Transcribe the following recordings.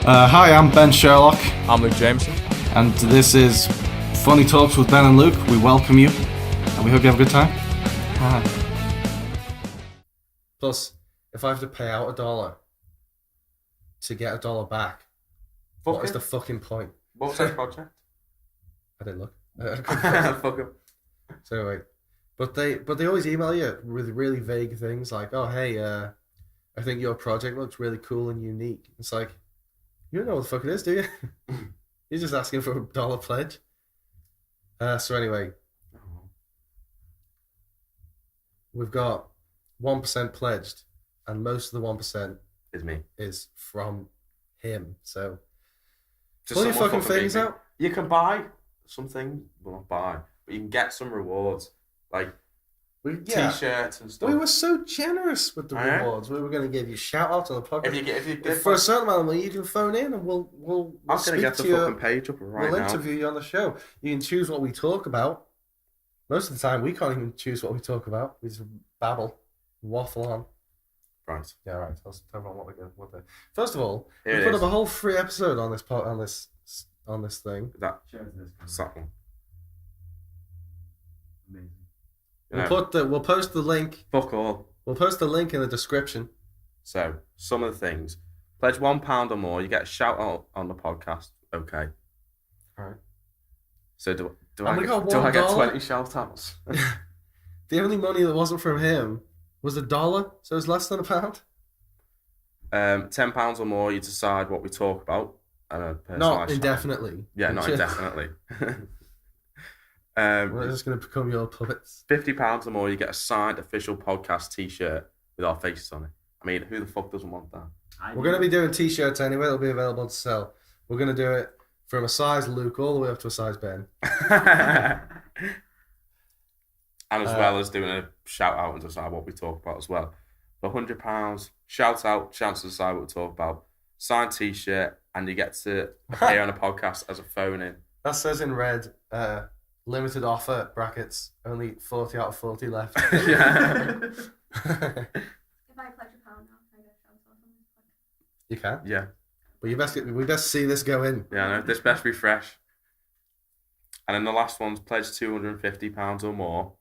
Hi, I'm Ben Sherlock. I'm Luke Jamieson. And this is Funny Talks with Ben and Luke. We welcome you, and we hope you have a good time. Hi. Plus, if I have to pay out $1 to get $1 back, what is the fucking point? What was that project? I didn't look. Fuck him. So anyway, but they always email you with really vague things like, "Oh, hey, I think your project looks really cool and unique." It's like, you don't know what the fuck it is, do you? You're just asking for $1 pledge. So anyway, we've got 1% pledged, and most of the 1% Is me. is from him. So Just pull your someone fucking things me. out. You can buy something, well not buy, but you can get some rewards like t-shirts and stuff. We were so generous with the rewards. We were going to give you shout out on the podcast. If you get for a certain amount of money, you can phone in and we'll I'm speak gonna get the to fucking page up right we'll now. interview you on the show. You can choose what we talk about. Most of the time, we can't even choose what we talk about. We just babble, waffle on. Right. Yeah, right. Let's talk about what we're going to. First of all, Here we it put is. up a whole free episode on this on this thing. That's that one. Amazing. We'll post the link. Fuck all. We'll post the link in the description. So some of the things. Pledge £1 or more, you get a shout out on the podcast. Okay. Alright. So do And I we got get $1? 20 shout outs? The only money that wasn't from him was $1, so it's less than £1. £10 or more, you decide what we talk about. Not indefinitely. Yeah, not indefinitely. We're just going to become your puppets. £50 or more, you get a signed official podcast t-shirt with our faces on it. I mean, who the fuck doesn't want that? We're going to be doing t-shirts anyway. They'll be available to sell. We're going to do it from a size Luke all the way up to a size Ben. And as well as doing a shout out and decide what we talk about as well. For £100, shout out, chance to decide what we talk about, signed t-shirt, and you get to appear on a podcast as a phone-in. That says in red, limited offer, brackets, only 40 out of 40 left. Yeah. If I pledge £1 now, can I get a shout out on this podcast? You can. Yeah. But we best see this go in. Yeah, I know. This best be fresh. And then the last one's pledge £250 or more.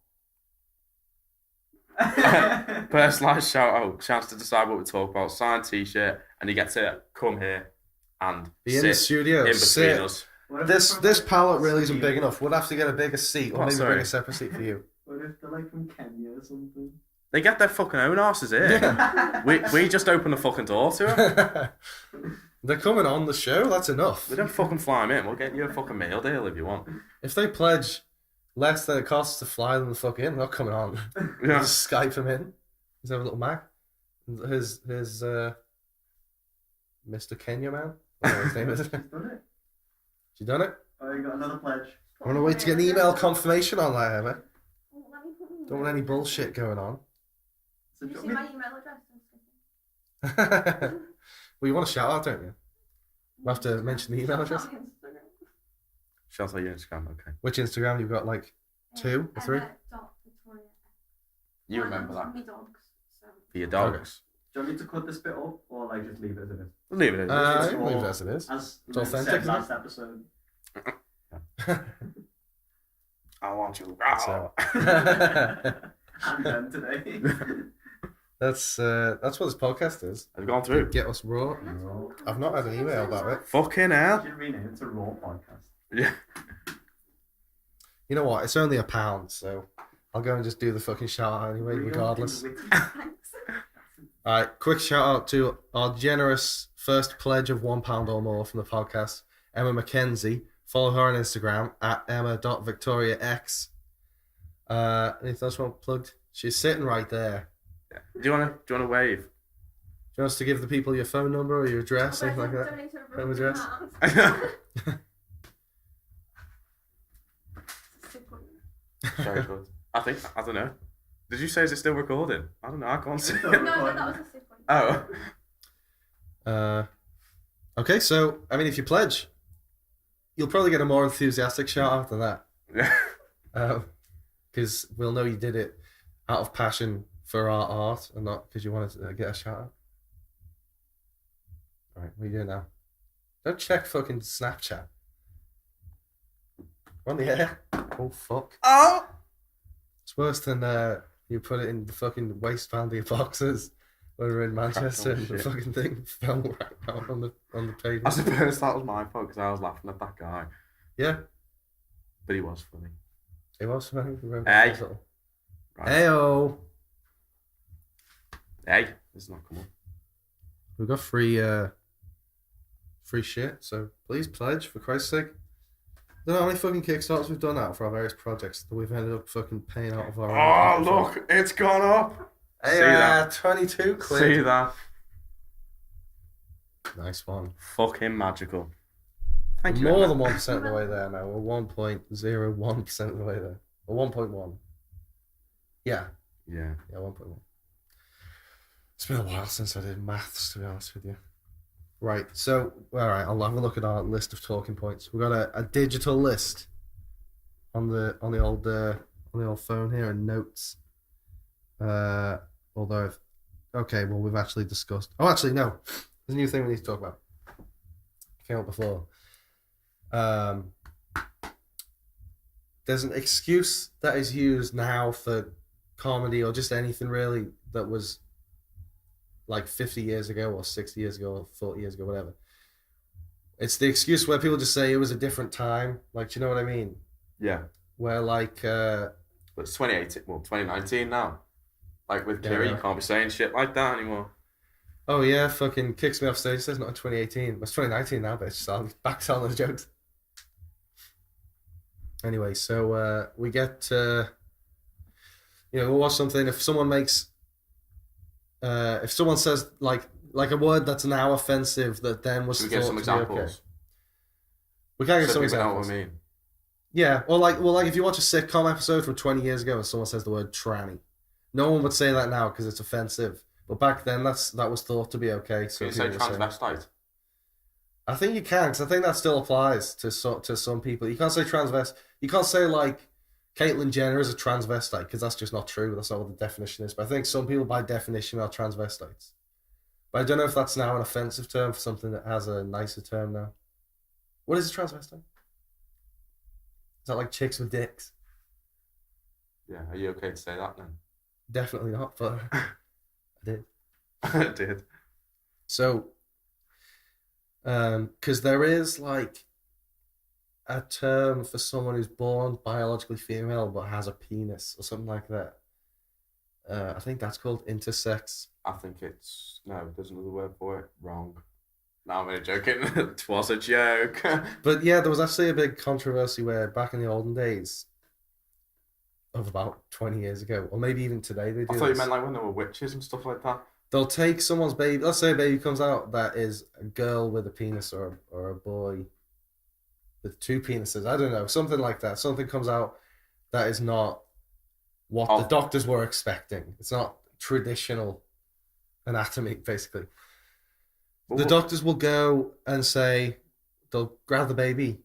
Personalised shout out, chance to decide what we talk about, signed t-shirt, and you get to come here and Be in the studio. in between us. This pallet really isn't big enough. We'll have to get a bigger seat, or maybe sorry. bring a separate seat for you. What if they're like from Kenya or something? They get their fucking own asses here. Yeah. We just open the fucking door to them. They're coming on the show. That's enough. We don't fucking fly them in. We'll get you a fucking meal deal if you want. If they pledge less than it costs to fly them the fuck in, they're not coming on. Yeah. Just Skype them in. Just have a little Mac. His Mr. Kenya man. Whatever his name is. He's done it. You done it? Oh, you got another pledge. I'm gonna wait to get an email confirmation on that, Emma. Oh, let me put my Don't want any bullshit going on. So Did do you you see want my me- email address? Well, you want a shout out, don't you? We'll have to mention the email address. Shout out your Instagram, okay. Which Instagram? You've got like 2 or 3? Victoria. You remember that. Me dogs. So. For your dogs. Do you want me to cut this bit up or like just leave it as it is? Leave it as it is. You can leave it as it is. As It's we authentic, said isn't it? last episode. I want you. So- And then today. That's what this podcast is. Have you gone through? Get us raw. I've not had an email about it. Fucking You hell. should rename it to Raw Podcast. Yeah. You know what? It's only £1, so I'll go and just do the fucking shout out anyway, regardless. Thanks. Alright, quick shout out to our generous first pledge of £1 or more from the podcast, Emma McKenzie. Follow her on Instagram at emma.victoriax. Anything else you want plugged? She's sitting right there. Yeah. Do you wanna wave? Do you want us to give the people your phone number or your address, anything like that? Donate to a Home broken address? heart. Very good. I don't know. Did you say is it still recording? I don't know. I can't see. No, that was a sick one. Oh. Okay, so, I mean, if you pledge, you'll probably get a more enthusiastic shout out than that. Because we'll know you did it out of passion for our art and not because you wanted to get a shout out. All right, what are you doing now? Don't check fucking Snapchat. We're on the air. Oh, fuck. Oh! It's worse than you put it in the fucking waistband of your boxers when we were in Manchester and the shit. fucking thing fell right out on the I pavement. suppose that was my fault because I was laughing at that guy. Yeah, But he was funny. it was funny. Hey. Right. Heyo. Hey, this is not coming. We've got free shit, so please pledge for Christ's sake. I don't know how many fucking Kickstarters we've done out for our various projects that we've ended up fucking paying out of our Oh, own. look, it's gone up. Hey, See that? 22 quid. See that? Nice one. Fucking magical. Thank you. More Emma. than 1% of the way there now. We're 1.01% of the way there. Or 1.1. Yeah. Yeah. Yeah, 1.1. It's been a while since I did maths, to be honest with you. Right, so, alright, I'll have a look at our list of talking points. We've got a digital list on the old phone here and notes. Although, okay, well, we've actually discussed. Oh, actually, no. There's a new thing we need to talk about. Came up before. There's an excuse that is used now for comedy or just anything really that was like 50 years ago or 60 years ago or 40 years ago, whatever. It's the excuse where people just say it was a different time. Like, do you know what I mean? Yeah. Where like... But it's 2018, well, 2019 now. Like with Kiri, Yeah. you can't be saying shit like that anymore. Oh yeah, fucking kicks me off stage. Says not in 2018. It's 2019 now, bitch. So I'm back telling those jokes. Anyway, so we get we'll watch something. If someone makes if someone says like a word that's now offensive that then was Should we give some thought to be okay. examples? We can give So some people know examples. what I mean. Yeah, or like if you watch a sitcom episode from 20 years ago and someone says the word tranny, no one would say that now because it's offensive. But back then, that was thought to be okay. So Can you say people were saying- transvestite? I think you can, because I think that still applies to some people. You can't say transvest. You can't say like Caitlyn Jenner is a transvestite because that's just not true. That's not what the definition is. But I think some people, by definition, are transvestites. But I don't know if that's now an offensive term for something that has a nicer term now. What is a transvestite? Is that like chicks with dicks? Yeah. Are you okay to say that then? Definitely not, but I did. It did. So, because there is like a term for someone who's born biologically female but has a penis or something like that. I think that's called intersex. I think it's no. There's another word for it. Wrong. No, I'm only joking. It was a joke. But yeah, there was actually a big controversy where back in the olden days of about 20 years ago, or maybe even today they do I thought you this. meant like when there were witches and stuff like that. They'll take someone's baby. Let's say a baby comes out that is a girl with a penis or a boy with two penises. I don't know, something like that. Something comes out that is not what the doctors were expecting. It's not traditional anatomy, basically. The doctors will go and say they'll grab the baby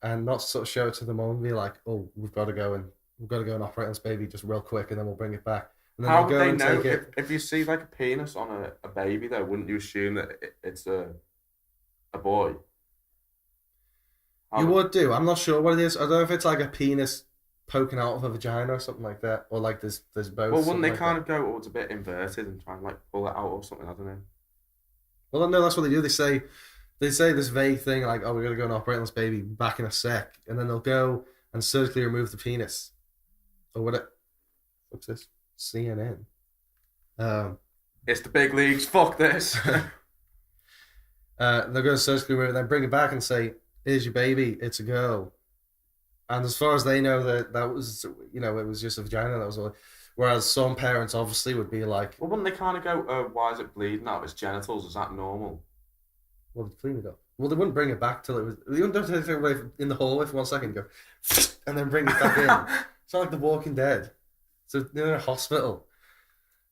and not sort of show it to the mom and be like, "Oh, we've got to go and operate on this baby just real quick, and then we'll bring it back." And then How they'll would go they and know take it. if you see like a penis on a baby though? Wouldn't you assume that it's a boy? You would do. I'm not sure what it is. I don't know if it's like a penis poking out of a vagina or something like that, or like there's both. Well, wouldn't they like kind that. of go, "Oh, it's a bit inverted," and try and like pull it out or something? I don't know. Well, no, that's what they do. They say this vague thing like, "Oh, we're gonna go and operate on this baby back in a sec," and then they'll go and surgically remove the penis, or what? What's this? CNN. It's the big leagues. Fuck this. They're going to surgically remove it, then bring it back and say, "Here's your baby. It's a girl." And as far as they know, that was, it was just a vagina. That was all. Whereas some parents obviously would be like, Well, wouldn't they kind of go, "Why is it bleeding out of its genitals? Is that normal?" "Well, they clean it up." Well, they wouldn't bring it back till it was. They wouldn't take it away in the hallway for 1 second, and go, and then bring it back in. It's not like The Walking Dead. So they're in a hospital.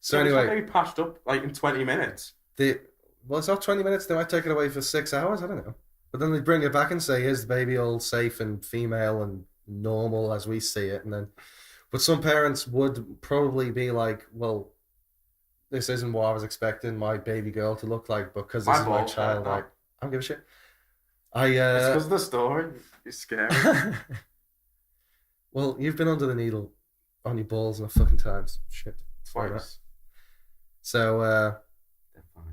So It's anyway, like they patched up like in 20 minutes. it's not 20 minutes. They might take it away for 6 hours. I don't know. But then they bring it back and say, "Here's the baby, all safe and female and normal as we see it, and then, but some parents would probably be like, well, this isn't what I was expecting my baby girl to look like, because this My is my balls child. hurt now. Like, I don't give a shit. It's because of the story. It's scary. Well, you've been under the needle on your balls enough fucking times. Shit. Twice. So, They're fine.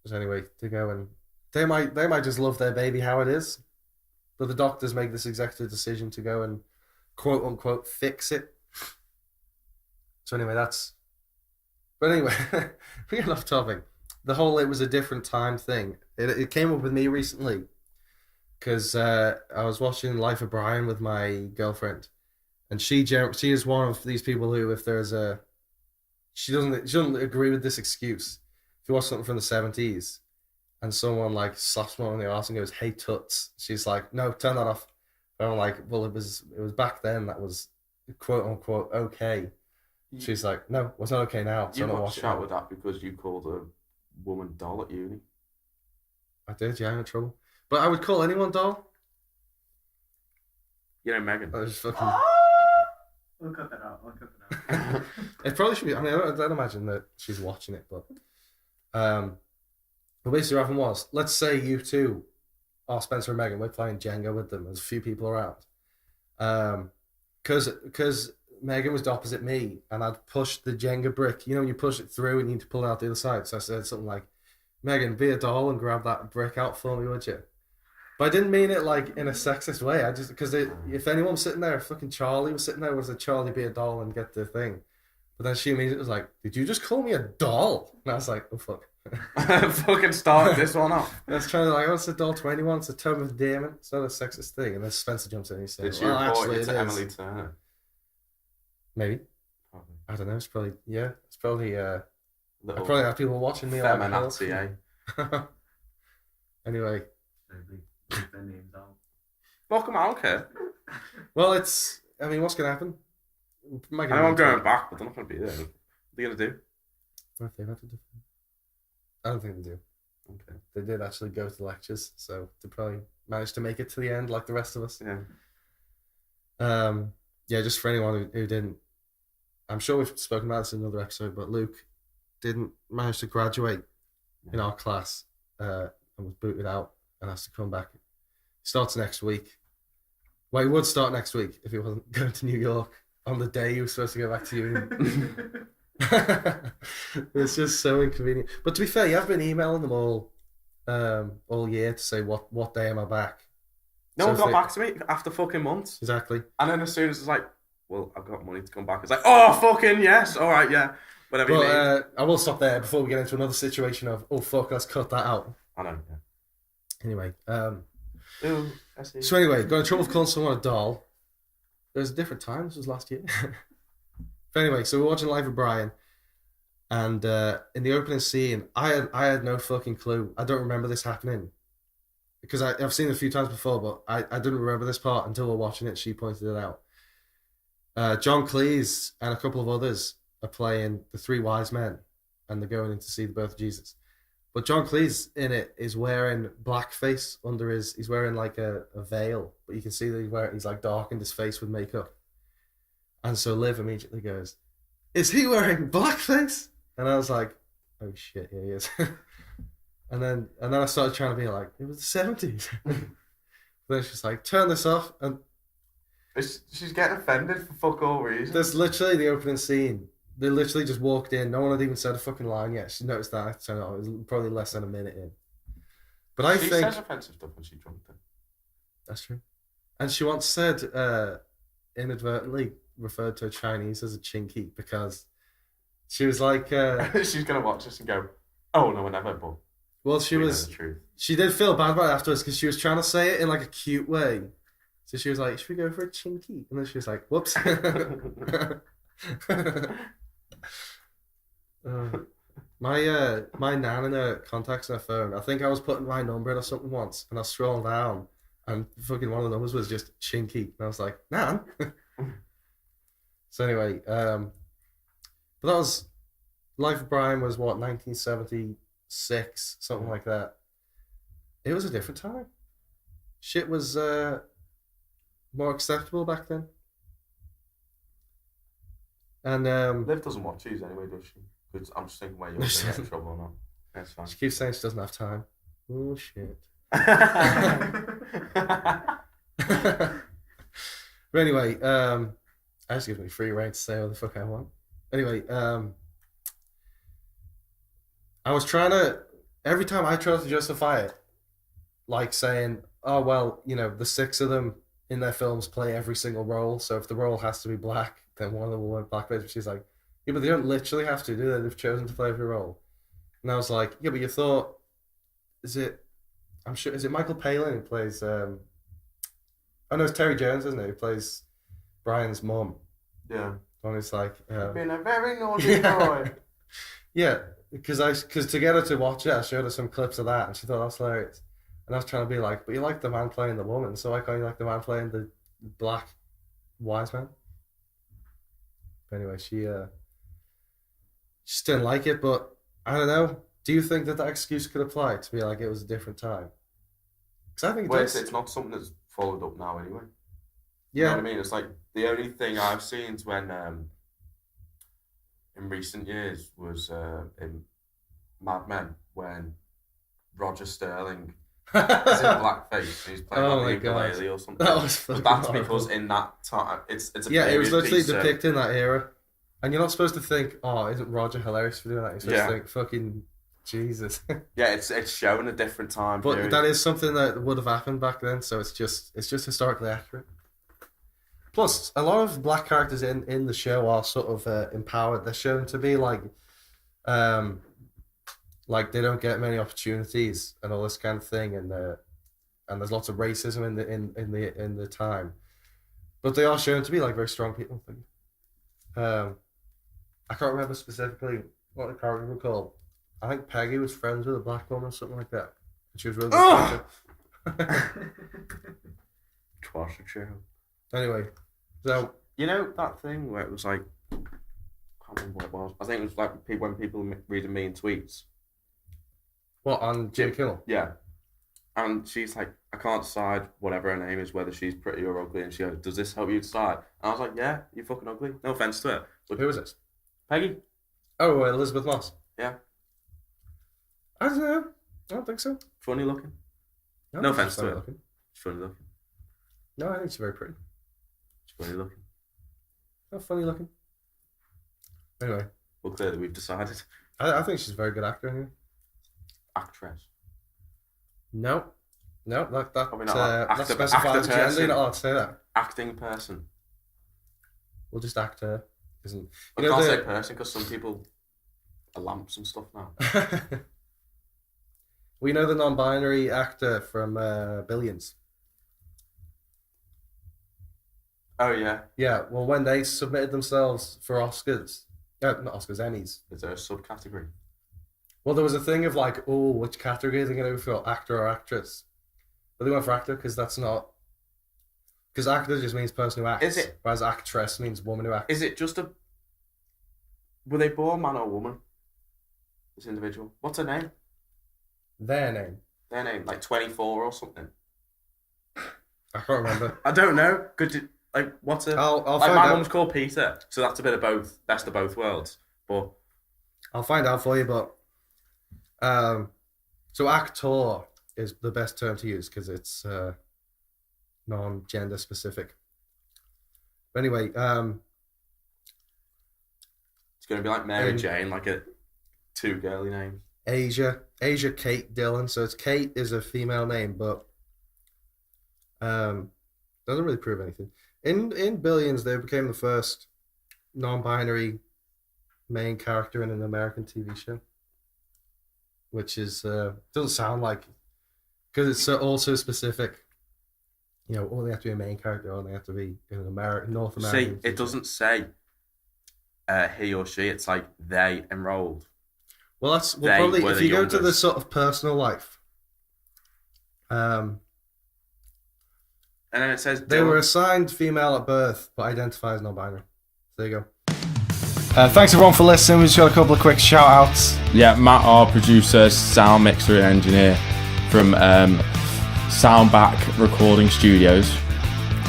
so anyway, to go and they might just love their baby how it is, but the doctors make this executive decision to go and quote unquote fix it. So anyway, that's. But anyway, we get off topic. The whole "it was a different time" thing. It came up with me recently because I was watching Life of Brian with my girlfriend, and she is one of these people who, if there's a, she doesn't agree with this excuse. If you watch something from the 70s, and someone like slaps one on the arse and goes, "Hey toots," she's like, "No, turn that off." And I'm like, "Well, it was back then. That was quote unquote okay." She's like, "No, it's not okay now." So You I'm not got watching shot it. with that because you called a woman doll at uni. I did, yeah, I'm in trouble. But I would call anyone doll. You know, Megan. I was fucking. We'll cut that out. I'll cut that out. It probably should be. I mean, I don't imagine that she's watching it, but basically, what happened was, let's say you two are Spencer and Megan. We're playing Jenga with them. There's a few people around. Because Megan was opposite me, and I'd pushed the Jenga brick. You know, when you push it through and you need to pull it out the other side. So I said something like, "Megan, be a doll and grab that brick out for me, would you?" But I didn't mean it like in a sexist way. I just, because if anyone was sitting there, fucking Charlie was sitting there, was a Charlie be a doll and get the thing. But then she immediately was like, "Did you just call me a doll?" And I was like, "Oh fuck." Fucking start this one off. I was trying to like, "Oh, it's a doll to anyone. It's a term of endearment. It's not a sexist thing." And then Spencer jumps in and he says, Did you "Well, report actually, it it to is." Emily Turner? Maybe. Probably. I don't know. It's probably, yeah. It's probably, I Little probably have people watching me. Like, feminazi, eh? Anyway, Leave their names out. Fuck 'em, I don't care. well, it's. I mean, what's gonna happen? I know I'm going back, but they're not going to be there. What are they going to do? What if they had to do? I don't think they do. Okay. They did actually go to lectures, so they probably managed to make it to the end like the rest of us. Yeah. Yeah, just for anyone who didn't, I'm sure we've spoken about this in another episode, but Luke didn't manage to graduate in our class and was booted out and has to come back. Starts next week. Well, he would start next week if he wasn't going to New York on the day he was supposed to go back to uni. It's just so inconvenient. But to be fair, you have been emailing them all year to say what day am I back. No So one got if back to me after fucking months. Exactly. And then as soon as it's like, well, I've got money to come back, it's like, oh, fucking yes, all right, yeah. Whatever you need. But I will stop there before we get into another situation of, oh fuck, let's cut that out. I know, yeah. Anyway, Ooh, I see. so anyway, got in trouble for calling someone a doll. It was a different time. This was last year. But anyway, so we're watching Life of Brian, and in the opening scene, I had no fucking clue. I don't remember this happening because I've seen it a few times before, but I didn't remember this part until we're watching it. She pointed it out. John Cleese and a couple of others are playing the three wise men, and they're going in to see the birth of Jesus. But John Cleese in it is wearing blackface under his. He's wearing like a veil, but you can see that he's like darkened his face with makeup. And so Liv immediately goes, "Is he wearing blackface?" And I was like, "Oh shit, yeah, he is." and then I started trying to be like, "It was the 70s." Then she's like, "Turn this off," and She's getting offended for fuck all reason. that's literally the opening scene. They literally just walked in. No one had even said a fucking line yet. She noticed that. I turned it on. It was probably less than a minute in. But I She think says offensive stuff when she's drunk. Then. that's true. And she once said, inadvertently referred to a Chinese as a chinky because she was like, She's gonna watch this and go, "Oh no, never." But well, we know the truth. she did feel bad about it afterwards because she was trying to say it in like a cute way. So she was like, "Should we go for a chinky?" And then she was like, "Whoops." My nan in her contacts on her phone. I think I was putting my number in or something once, and I scrolled down, and fucking one of the numbers was just chinky, and I was like, "Nan." So anyway, but that was Life of Brian was what 1976, something like that. It was a different time. Shit was more acceptable back then. And Liv doesn't watch these anyway, does she? 'Cause I'm just thinking where you're going to get in trouble or not. That's fine. she keeps saying she doesn't have time. Oh shit. But anyway, that just gives me free reign to say what the fuck I want. Anyway, I was trying to, every time I tried to justify it, like saying, oh, well, you know, the 6 of them in their films play every single role, so if the role has to be black, then one of them will wear blackface. But she's like, yeah, but they don't literally have to, do they? They've chosen to play every role. And I was like, yeah, but you thought, is it Michael Palin who plays, oh no, it's Terry Jones, isn't it, who plays Brian's mum? Yeah. And it's like, Been a very naughty boy. Yeah, because to get her to watch it, I showed her some clips of that, and she thought that's hilarious. And I was trying to be like, but you like the man playing the woman, so why can't you like the man playing the black wise man? But anyway, she just didn't like it, but I don't know. Do you think that excuse could apply to be like it was a different time? Because I think it does. It's not something that's followed up now anyway. Yeah. You know what I mean? It's like the only thing I've seen is when in recent years was in Mad Men when Roger Sterling is in blackface and he's playing like the ukulele or something. That was fucking But that's horrible. because in that time it's a it was period literally piece, so- depicting that era. And you're not supposed to think, oh, isn't Roger hilarious for doing that? You're supposed to think, fucking Jesus. Yeah, it's showing a different time But period. that is something that would have happened back then, so it's just historically accurate. Plus, a lot of black characters in the show are sort of empowered. They're shown to be like they don't get many opportunities and all this kind of thing, and there's lots of racism in the time, but they are shown to be like very strong people. I can't remember specifically what the characters were called. I think Peggy was friends with a black woman or something like that. And she was really good. Twice a show. Anyway, so You know that thing where it was like, I can't remember what it was. I think it was like when people reading me in tweets. what on Jimmy Kimmel? Yeah. And she's like, I can't decide whatever her name is, whether she's pretty or ugly. And she goes, does this help you decide? And I was like, yeah, you're fucking ugly. No offense to it. But Who was this? Peggy? Oh, Elizabeth Moss. Yeah. I don't know. I don't think so. Funny looking. No, No she's offense to funny it. looking. She's funny looking. No, I think she's very pretty. She's funny looking. Oh, funny looking. Anyway, Well, clearly we've decided. I think she's a very good actor. Anyway. Actress. No, that Probably not. that Actor- specifies actor gender. person. You're not allowed to say that. Acting person. We'll just actor. Isn't I can't say person because some people are lamps and stuff now. We know the non-binary actor from Billions. Oh, yeah. Yeah, well, when they submitted themselves for Oscars, not Oscars, Emmys. Is there a subcategory? Well, there was a thing of like, oh, which category are they going to go for, actor or actress? But they went for actor because that's not. Because actor just means person who acts. Is it? Whereas actress means woman who acts. Is it just a... Were they born man or woman? This individual. What's her name? Their name. Their name, like 24 or something. I can't remember. I don't know. Could you, like, what's her... I'll like, find my out. mum's called Peter, so that's a bit of both. That's the both worlds. But I'll find out for you, but so actor is the best term to use because it's non-gender specific. But anyway, it's going to be like Mary Um, Jane, like a two girly names. Asia Kate Dillon. So it's Kate is a female name, but doesn't really prove anything. In Billions, they became the first non-binary main character in an American TV show, which is doesn't sound like, because it's also specific. You know, only have to be a main character, only have to be in an North See, American. it doesn't say he or she. It's like they enrolled. Well, that's They probably were if the you go to the youngest. sort of personal life. And then it says They Dylan. were assigned female at birth, but identify as non-binary. There you go. Thanks everyone for listening. We just got a couple of quick shout outs. Yeah, Matt, our producer, sound mixer and engineer from Soundback Recording Studios.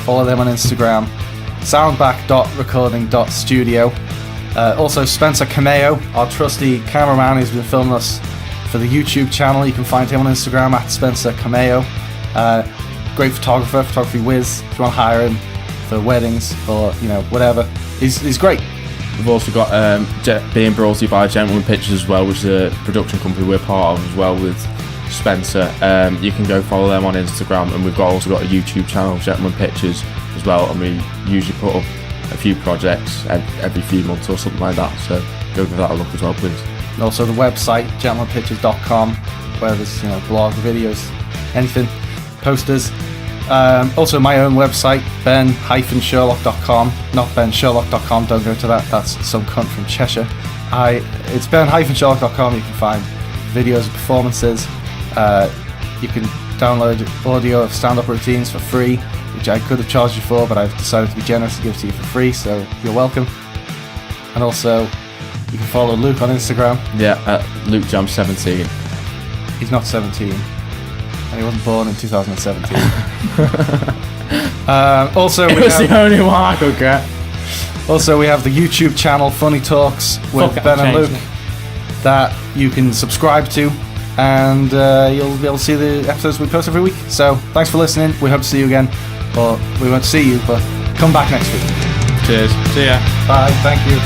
Follow them on Instagram. Soundback.recording.studio. Also, Spencer Cammayo, our trusty cameraman who's been filming us for the YouTube channel. You can find him on Instagram at Spencer Cammayo. Great photography whiz. If you want to hire him for weddings or whatever, he's great. We've also got being brought to you by Gentleman Pictures as well, which is a production company we're part of as well with Spencer. You can go follow them on Instagram, and we've also got a YouTube channel, Gentleman Pictures, as well, and we usually put up a few projects every few months or something like that, so go give that a look as well, please. And also the website, gentlemanpictures.com, where there's blog, videos, anything, posters. Also my own website, ben-sherlock.com, not bensherlock.com, don't go to that, that's some cunt from Cheshire. It's ben-sherlock.com. You can find videos of performances. You can download audio of stand-up routines for free, which I could have charged you for, but I've decided to be generous and give it to you for free, so you're welcome. And also, you can follow Luke on Instagram. Yeah, at LukeJam17. He's not 17, and he wasn't born in 2017. Also, It was the only one I could get. Also, we have the YouTube channel Funny Talks with Ben and Luke that you can subscribe to, and you'll be able to see the episodes we post every week. So, thanks for listening. We hope to see you again. Or we won't see you, but come back next week. Cheers. See ya. Bye. Thank you.